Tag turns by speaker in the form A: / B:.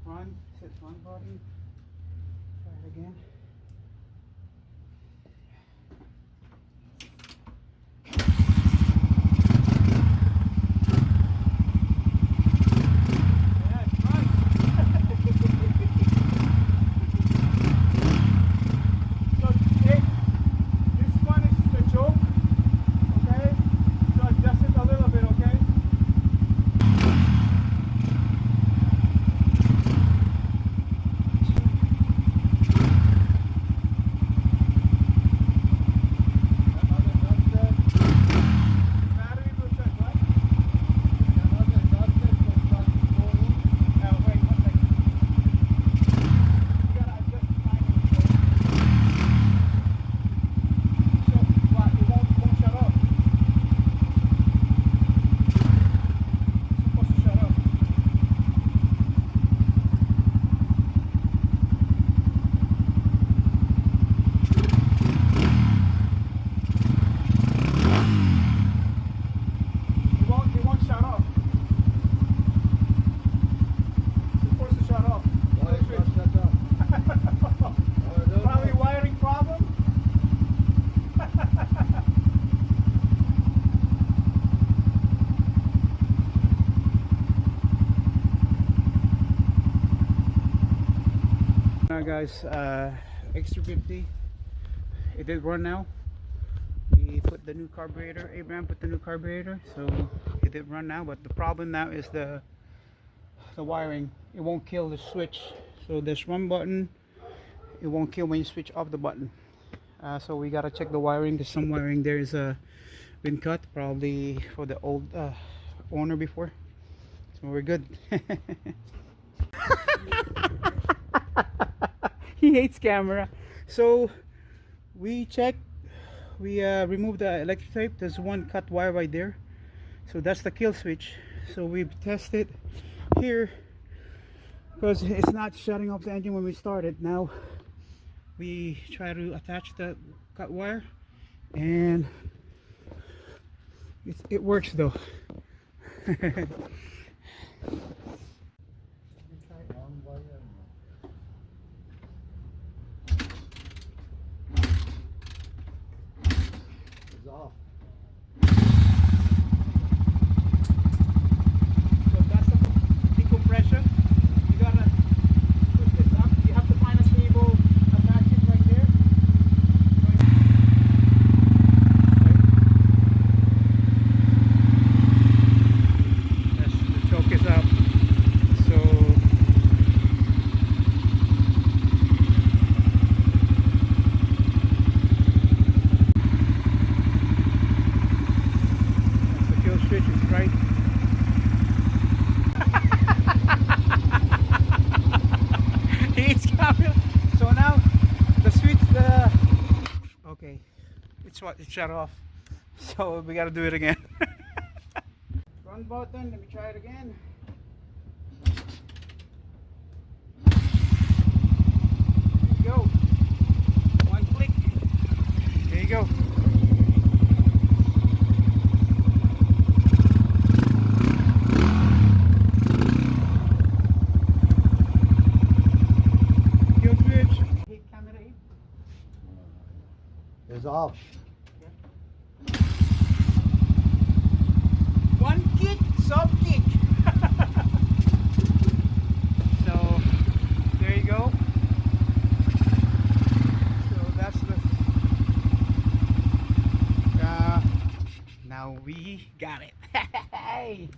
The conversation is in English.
A: run, set run button. Try it again. Now guys, extra 50, it did run now. We put the new carburetor, Abraham put the new carburetor, so it did run now, but the problem now is the wiring. It won't kill the switch. So this run button, it won't kill when you switch off the button. So we gotta check the wiring. There's some wiring there is been cut, probably for the old owner before. So we're good. He hates camera. So we checked, we removed the electric tape. There's one cut wire right there, so that's the kill switch. So we've tested here because it's not shutting off the engine when we start it. Now we try to attach the cut wire and it works though.
B: Off.
A: So that's the decompression. You gotta push this up. You have to find a cable, attach it right there. Yes, the choke is up. So switch is right. It's camera. So now the switch, okay, it's shut off. So we gotta do it again. Run button. Let me try it again. There you go. One click. There you go.
B: It's off.
A: One kick, sub kick. So there you go. So that's the now we got it. Hey.